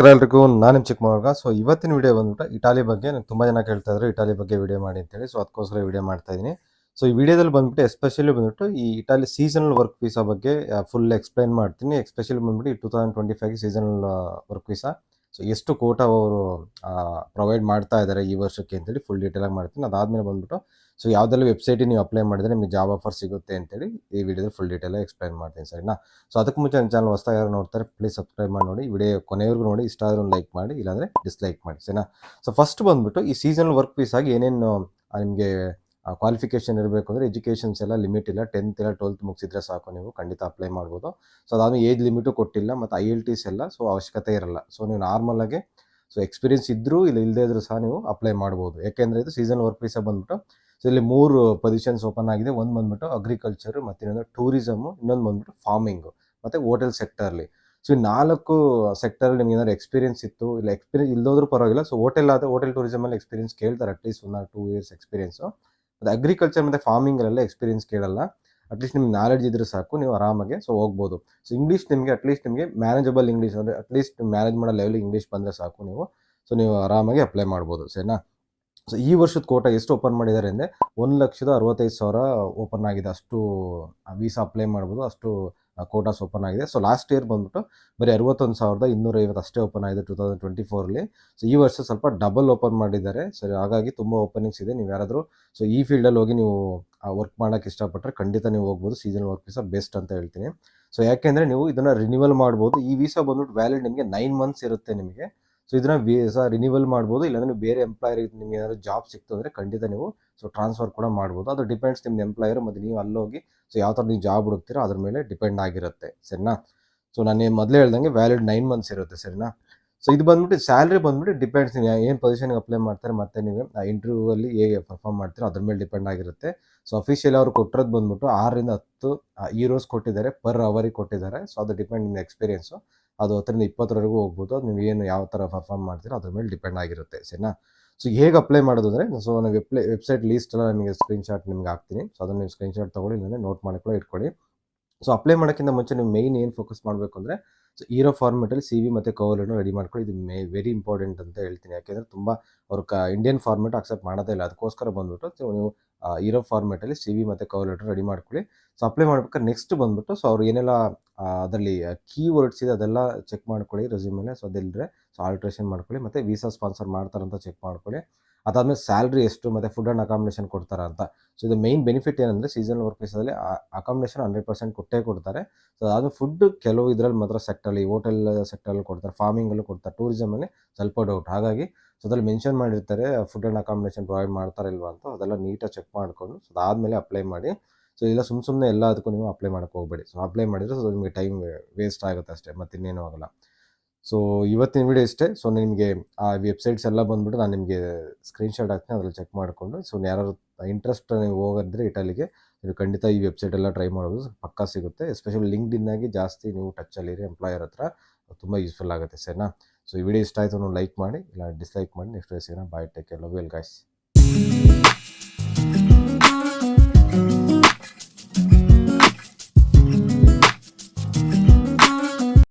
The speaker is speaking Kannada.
ಎಲ್ರಿಗೂ ನಾನು ಚಿಕ್ಕಮಗ. ಸೊ ಇವತ್ತಿನ ವಿಡಿಯೋ ಬಂದ್ಬಿಟ್ಟು ಇಟಾಲಿ ಬಗ್ಗೆ. ನಂಗೆ ತುಂಬ ಜನ ಕೇಳ್ತಾ ಇದ್ರು ಇಟಾಲಿ ಬಗ್ಗೆ ವಿಡಿಯೋ ಮಾಡಿ ಅಂತೇಳಿ. ಸೊ ಅದಕ್ಕೋಸ್ಕರ ವಿಡಿಯೋ ಮಾಡ್ತಾ ಇದ್ದೀನಿ. ಸೊ ಈ ವಿಡಿಯೋದಲ್ಲಿ ಬಂದ್ಬಿಟ್ಟು ಎಸ್ಪೆಷಲಿ ಬಂದ್ಬಿಟ್ಟು ಈ ಇಟಾಲಿ ಸೀಸನಲ್ ವರ್ಕ್ ವೀಸಾ ಬಗ್ಗೆ ಫುಲ್ ಎಕ್ಸ್ಪ್ಲೈನ್ ಮಾಡ್ತೀನಿ. ಎಸ್ಪೆಷಲಿ ಬಂದ್ಬಿಟ್ಟು ಈ 2025 ಸೀಸನಲ್ ವರ್ಕ್ ವೀಸಾ. ಸೊ ಎಷ್ಟು ಕೋಟಾ ಅವರು ಪ್ರೊವೈಡ್ ಮಾಡ್ತಾ ಇದ್ದಾರೆ ಈ ವರ್ಷಕ್ಕೆ ಅಂತೇಳಿ ಫುಲ್ ಡೀಟೇಲಾಗಿ ಮಾಡ್ತೀನಿ. ಅದಾದಮೇಲೆ ಬಂದ್ಬಿಟ್ಟು ಸೊ ಯಾವುದೆಲ್ಲ ವೆಬ್ಸೈಟಿಗೆ ನೀವು ಅಪ್ಲೈ ಮಾಡಿದ್ರೆ ನಿಮಗೆ ಜಾಬ್ ಆಫರ್ ಸಿಗುತ್ತೆ ಅಂತೇಳಿ ಈ ವಿಡಿಯೋದಲ್ಲಿ ಫುಲ್ ಡೀಟೇಲಾಗಿ ಎಕ್ಸ್ಪ್ಲೈನ್ ಮಾಡ್ತೀನಿ, ಸರಿನಾ? ಸೊ ಅದಕ್ಕೆ ಮುಂಚೆ ನನ್ನ ಚಾನಲ್ ಹೊಸದಾಗಿ ಯಾರು ನೋಡ್ತಾರೆ ಪ್ಲೀಸ್ ಸಬ್ಸ್ಕ್ರೈಬ್ ಮಾಡಿ ನೋಡಿ. ವಿಡಿಯೋ ಕೊನೆವರೆಗೂ ನೋಡಿ. ಇಷ್ಟ ಆದರೂ ಲೈಕ್ ಮಾಡಿ, ಇಲ್ಲಾಂದರೆ ಡಿಸ್ಲೈಕ್ ಮಾಡಿ, ಸರಿನಾ? ಸೊ ಫಸ್ಟ್ ಬಂದ್ಬಿಟ್ಟು ಈ ಸೀಸನಲ್ ವರ್ಕ್ ವೀಸಾಗಿ ಏನೇನು ನಿಮಗೆ ಕ್ವಾಲಿಫಿಕೇಷನ್ ಇರಬೇಕು ಅಂದರೆ ಎಜುಕೇಷನ್ಸ್ ಎಲ್ಲ ಲಿಮಿಟ್ ಇಲ್ಲ. 10th ಇಲ್ಲ 12th ಮುಗಿಸಿದ್ರೆ ಸಾಕು, ನೀವು ಖಂಡಿತ ಅಪ್ಲೈ ಮಾಡ್ಬೋದು. ಸೊ ಅದಾದ್ಮೇಲೆ ಏಜ್ ಲಿಮಿಟು ಕೊಟ್ಟಿಲ್ಲ, ಮತ್ತು IELTS ಎಲ್ಲ ಸೊ ಅವಶ್ಯಕತೆ ಇರಲ್ಲ. ಸೊ ನೀವು ನಾರ್ಮಲಾಗಿ ಸೊ ಎಕ್ಸ್ಪೀರಿಯನ್ಸ್ ಇದ್ದರೂ ಇಲ್ಲ ಇಲ್ಲದೇ ಇದ್ರೂ ಸಹ ನೀವು ಅಪ್ಲೈ ಮಾಡ್ಬೋದು. ಯಾಕೆಂದರೆ ಇದು ಸೀಸನಲ್ ವರ್ಕ್ ವೀಸಾ ಬಂದ್ಬಿಟ್ಟು ಸೊ ಇಲ್ಲಿ 3 ಪೊಸಿಷನ್ಸ್ ಓಪನ್ ಆಗಿದೆ. ಒಂದು ಬಂದ್ಬಿಟ್ಟು ಅಗ್ರಿಕಲ್ಚರ್, ಮತ್ತು ಇನ್ನೊಂದು ಟೂರಿಸಮು, ಇನ್ನೊಂದು ಬಂದ್ಬಿಟ್ಟು ಫಾರ್ಮಿಂಗು ಮತ್ತು ಹೋಟೆಲ್ ಸೆಕ್ಟರ್ಲಿ. ಸೊ ಈ 4 ಸೆಕ್ಟರಲ್ಲಿ ನಿಮ್ಗೆ ಏನಾದ್ರು ಎಕ್ಸ್ಪೀರಿಯನ್ಸ್ ಇತ್ತು, ಇಲ್ಲ ಎಕ್ಸ್ಪೀರಿಯನ್ಸ್ ಇಲ್ಲದೋದ್ರೂ ಪರವಾಗಿಲ್ಲ. ಸೊ ಹೋಟೆಲ್ ಟೂರಿಸಮಲ್ಲಿ ಎಕ್ಸ್ಪೀರಿಯನ್ಸ್ ಕೇಳ್ತಾರೆ, ಅಟ್ಲೀಸ್ಟ್ 1 or 2 years ಎಕ್ಸ್ಪೀರಿಯನ್ಸು. ಅದು ಅಗ್ರಿಕಲ್ಚರ್ ಮತ್ತು ಫಾರ್ಮಿಂಗಲ್ಲೆಲ್ಲ ಎಕ್ಸ್ಪೀರಿಯನ್ಸ್ ಕೇಳಲ್ಲ. ಅಟ್ಲೀಸ್ಟ್ ನಿಮ್ಗೆ ನಾಲೆಡ್ಜ್ ಇದ್ರೆ ಸಾಕು, ನೀವು ಆರಾಮಾಗಿ ಸೊ ಹೋಗ್ಬೋದು. ಸೊ ಇಂಗ್ಲೀಷ್ ನಿಮಗೆ ಅಟ್ಲೀಸ್ಟ್ ನಿಮಗೆ ಮ್ಯಾನೇಜಬಲ್ ಇಂಗ್ಲೀಷ್ ಅಂದರೆ ಅಟ್ಲೀಸ್ಟ್ ಮ್ಯಾನೇಜ್ ಮಾಡೋ ಲೆವೆಲ್ ಇಂಗ್ಲೀಷ್ ಬಂದರೆ ಸಾಕು, ನೀವು ಆರಾಮಾಗಿ ಅಪ್ಲೈ ಮಾಡ್ಬೋದು, ಸರಿನಾ? ಸೊ ಈ ವರ್ಷದ ಕೋಟಾ ಎಷ್ಟು ಓಪನ್ ಮಾಡಿದ್ದಾರೆ ಅಂದರೆ 1,65,000 ಓಪನ್ ಆಗಿದೆ. ಅಷ್ಟು ವೀಸಾ ಅಪ್ಲೈ ಮಾಡ್ಬೋದು, ಅಷ್ಟು ಕೋಟಾಸ್ ಓಪನ್ ಆಗಿದೆ. ಸೊ ಲಾಸ್ಟ್ ಇಯರ್ ಬಂದ್ಬಿಟ್ಟು ಬರೀ 61,250 ಅಷ್ಟೇ ಓಪನ್ ಆಗಿದೆ 2024ಅಲ್ಲಿ. ಸೊ ಈ ವರ್ಷ ಸ್ವಲ್ಪ ಡಬಲ್ ಓಪನ್ ಮಾಡಿದ್ದಾರೆ. ಸರಿ, ಹಾಗಾಗಿ ತುಂಬ ಓಪನಿಂಗ್ಸ್ ಇದೆ. ನೀವು ಯಾರಾದರೂ ಸೊ ಈ ಫೀಲ್ಡಲ್ಲಿ ಹೋಗಿ ನೀವು ವರ್ಕ್ ಮಾಡೋಕ್ಕೆ ಇಷ್ಟಪಟ್ಟರೆ ಖಂಡಿತ ನೀವು ಹೋಗ್ಬೋದು. ಸೀಸನಲ್ ವರ್ಕ್ ವೀಸಾ ಬೆಸ್ಟ್ ಅಂತ ಹೇಳ್ತೀನಿ. ಸೊ ಯಾಕೆಂದರೆ ನೀವು ಇದನ್ನು ರಿನ್ಯೂವಲ್ ಮಾಡ್ಬೋದು. ಈ ವೀಸಾ ಬಂದ್ಬಿಟ್ಟು ವ್ಯಾಲಿಡ್ ನಿಮಗೆ 9 months ಇರುತ್ತೆ ನಿಮಗೆ. ಸೊ ಇದನ್ನ ವೀಸಾ ರಿನ್ಯೂವಲ್ ಮಾಡ್ಬೋದು, ಇಲ್ಲಾಂದರೆ ನೀವು ಬೇರೆ ಎಂಪ್ಲಾಯರಿಗೆ ನಿಮ್ಗೆ ಏನಾದರೂ ಜಾಬ್ ಸಿಕ್ತು ಅಂದರೆ ಖಂಡಿತ ನೀವು ಸೊ ಟ್ರಾನ್ಸ್ಫರ್ ಕೂಡ ಮಾಡ್ಬೋದು. ಅದು ಡಿಪೆಂಡ್ಸ್ ನಿಮ್ಮ ಎಂಪ್ಲಾಯರ್ ಮತ್ತು ನೀವು ಅಲ್ಲೋಗಿ ಸೊ ಯಾವ ಥರ ನೀವು ಜಾಬ್ ಹುಡುಕ್ತೀರೋ ಅದ್ರ ಮೇಲೆ ಡಿಪೆಂಡ್ ಆಗಿರುತ್ತೆ, ಸರಿನಾ? ಸೊ ನಾನು ಮೊದಲೇ ಹೇಳ್ದಂಗೆ ವ್ಯಾಲಿಡ್ 9 months ಇರುತ್ತೆ, ಸರಿನಾ? ಸೊ ಇದು ಬಂದ್ಬಿಟ್ಟು ಸ್ಯಾಲ್ರಿ ಬಂದ್ಬಿಟ್ಟು ಡಿಪೆಂಡ್ಸ್, ನೀವು ಏನು ಪೊಸಿಷನ್ಗೆ ಅಪ್ಲೈ ಮಾಡ್ತಾರೆ ಮತ್ತು ನೀವು ಆ ಇಂಟರ್ವ್ಯೂವಲ್ಲಿ ಹೇಗೆ ಪರ್ಫಾರ್ಮ್ ಮಾಡ್ತೀರೋ ಅದ್ರ ಮೇಲೆ ಡಿಪೆಂಡ್ ಆಗಿರುತ್ತೆ. ಸೊ ಅಫಿಷಿಯಲಿ ಅವರು ಕೊಟ್ಟಿರೋದು ಬಂದ್ಬಿಟ್ಟು 6 to 10 euros ಕೊಟ್ಟಿದ್ದಾರೆ, ಪರ್ ಅವರಿಗೆ ಕೊಟ್ಟಿದ್ದಾರೆ. ಸೊ ಅದು ಡಿಪೆಂಡ್ ನಿಮ್ಮ ಎಕ್ಸ್ಪೀರಿಯನ್ಸು. ಅದು 10 to 20 ಹೋಗ್ಬೋದು. ಅದು ನೀವು ಏನು ಯಾವ ಥರ ಪರ್ಫಾರ್ಮ್ ಮಾಡ್ತೀರೋ ಅದ್ರ ಮೇಲೆ ಡಿಪೆಂಡ್ ಆಗಿರುತ್ತೆ, ಸರಿನಾ? ಸೊ ಹೇಗೆ ಅಪ್ಲೈ ಮಾಡೋದು ಅಂದರೆ, ಸೊ ನಾನು ವೆಬ್ಸೈಟ್ ಲೀಸ್ಟ್ ಎಲ್ಲ ನಿಮಗೆ ಸ್ಕ್ರೀನ್ಶಾಟ್ ನಿಮ್ಗೆ ಹಾಕ್ತೀನಿ. ಸೊ ಅದನ್ನು ನೀವು ಸ್ಕ್ರೀನ್ಶಾಟ್ ತೊಗೊಳ್ಳಿ, ಇಲ್ಲಾಂದರೆ ನೋಟ್ ಮಾಡ್ಕೊಳ್ಳಿ ಇಟ್ಕೊಳ್ಳಿ. ಸೊ ಅಪ್ಲೈ ಮಾಡೋಕ್ಕಿಂತ ಮುಂಚೆ ನೀವು ಮೇಯ್ನ್ ಏನು ಫೋಕಸ್ ಮಾಡಬೇಕು ಅಂದರೆ, ಸೊ ಇರೋ ಫಾರ್ಮೆಟಲ್ಲಿ CV ಮತ್ತು ಕವರ್ ಲೆಟರ್ ರೆಡಿ ಮಾಡ್ಕೊಳ್ಳಿ. ಇದು ವೆರಿ ಇಂಪಾರ್ಟೆಂಟ್ ಅಂತ ಹೇಳ್ತೀನಿ. ಯಾಕೆಂದರೆ ತುಂಬ ಅವರು ಇಂಡಿಯನ್ ಫಾರ್ಮೆಟ್ ಅಕ್ಸೆಪ್ಟ್ ಮಾಡೋದೇ ಇಲ್ಲ. ಅದಕ್ಕೋಸ್ಕರ ಬಂದ್ಬಿಟ್ಟು ಸೊ ನೀವು ಇರೋ ಫಾರ್ಮೆಟಲ್ಲಿ CV ಮತ್ತು ಕವರ್ ಲೆಟರ್ ರೆಡಿ ಮಾಡ್ಕೊಳ್ಳಿ. ಸೊ ಅಪ್ಲೈ ಮಾಡ್ಬೇಕಾದ್ರೆ ನೆಕ್ಸ್ಟ್ ಬಂದ್ಬಿಟ್ಟು ಸೊ ಅವ್ರು ಏನೆಲ್ಲ ಅದರಲ್ಲಿ ಕೀವರ್ಡ್ಸ್ ಇದೆ ಅದೆಲ್ಲ ಚೆಕ್ ಮಾಡ್ಕೊಳ್ಳಿ ರೆಸ್ಯೂಮೇಲೆ. ಸೊ ಅದಿಲ್ಲದ್ರೆ ಸೊ ಆಲ್ಟ್ರೇಷನ್ ಮಾಡ್ಕೊಳ್ಳಿ, ಮತ್ತು ವೀಸಾ ಸ್ಪಾನ್ಸರ್ ಮಾಡ್ತಾರಂತ ಚೆಕ್ ಮಾಡ್ಕೊಳ್ಳಿ. ಅದಾದಮೇಲೆ ಸ್ಯಾಲ್ರಿ ಎಷ್ಟು ಮತ್ತು ಫುಡ್ ಆ್ಯಂಡ್ ಅಕಾಮಿಡೇಷನ್ ಕೊಡ್ತಾರ ಅಂತ. ಸೊ ಇದು ಮೇಯ್ನ್ ಬೆನಿಫಿಟ್ ಏನಂದರೆ ಸೀಸನಲ್ ವರ್ಕ್ ವೀಸಾದಲ್ಲಿ ಅಕಾಮಿಡೇಷನ್ 100% ಕೊಟ್ಟೇ ಕೊಡ್ತಾರೆ. ಸೊ ಅದಾದ ಫುಡ್ ಕೆಲವು ಇದರಲ್ಲಿ ಮಾತ್ರ ಸೆಕ್ಟರಲ್ಲಿ, ಹೋಟೆಲ್ ಸೆಕ್ಟರಲ್ಲಿ ಕೊಡ್ತಾರೆ, ಫಾರ್ಮಿಂಗಲ್ಲೂ ಕೊಡ್ತಾರೆ, ಟೂರಿಸಮಲ್ಲಿ ಸ್ವಲ್ಪ ಡೌಟ್. ಹಾಗಾಗಿ ಸೊ ಅದ್ರಲ್ಲಿ ಮೆನ್ಷನ್ ಮಾಡಿರ್ತಾರೆ ಫುಡ್ ಆ್ಯಂಡ್ ಅಕಾಮಿಡೇಷನ್ ಪ್ರೊವೈಡ್ ಮಾಡ್ತಾರೆ ಇಲ್ವಾ ಅಂತ. ಅದೆಲ್ಲ ನೀಟಾಗಿ ಚೆಕ್ ಮಾಡಿಕೊಂಡು ಸೊ ಅದಾದಮೇಲೆ ಅಪ್ಲೈ ಮಾಡಿ. ಸೊ ಇಲ್ಲ ಸುಮ್ಮನೆ ಎಲ್ಲದಕ್ಕೂ ನೀವು ಅಪ್ಲೈ ಮಾಡೋಕ್ಕೆ ಹೋಗಬೇಡಿ. ಸೊ ಅಪ್ಲೈ ಮಾಡಿದರೆ ಸೊ ನಿಮಗೆ ಟೈಮ್ ವೇಸ್ಟ್ ಆಗುತ್ತೆ ಅಷ್ಟೇ, ಮತ್ತು ಇನ್ನೇನೂ ಆಗೋಲ್ಲ. ಸೊ ಇವತ್ತಿನ ವಿಡಿಯೋ ಇಷ್ಟೇ. ಸೊ ನಿಮಗೆ ಆ ವೆಬ್ಸೈಟ್ಸ್ ಎಲ್ಲ ಬಂದ್ಬಿಟ್ಟು ನಾನು ನಿಮಗೆ ಸ್ಕ್ರೀನ್ಶಾಟ್ ಹಾಕ್ತೀನಿ, ಅದ್ರಲ್ಲಿ ಚೆಕ್ ಮಾಡಿಕೊಂಡು ಸೊ ಯಾರು ಇಂಟ್ರೆಸ್ಟ್ ನೀವು ಹೋಗಿದ್ರೆ ಇಟಲಿಗೆ, ನೀವು ಖಂಡಿತ ಈ ವೆಬ್ಸೈಟ್ ಎಲ್ಲ ಟ್ರೈ ಮಾಡೋದು ಪಕ್ಕಾ ಸಿಗುತ್ತೆ. ಎಸ್ಪೆಷಲಿ ಲಿಂಕ್ಡ್ಇನ್ ಆಗಿ ಜಾಸ್ತಿ ನೀವು ಟಚ್ಚಲ್ಲಿರಿ ಎಂಪ್ಲಾಯರ್ ಹತ್ರ, ತುಂಬ ಯೂಸ್ಫುಲ್ ಆಗುತ್ತೆ, ಸರಿನಾ? ಸೊ ಈ ವಿಡಿಯೋ ಇಷ್ಟ ಆಯಿತು ಲೈಕ್ ಮಾಡಿ, ಇಲ್ಲ ಡಿಸ್ಲೈಕ್ ಮಾಡಿ. ನೆಕ್ಸ್ಟ್ ಸಿಗೋಣ. Bye, take care, love you all guys.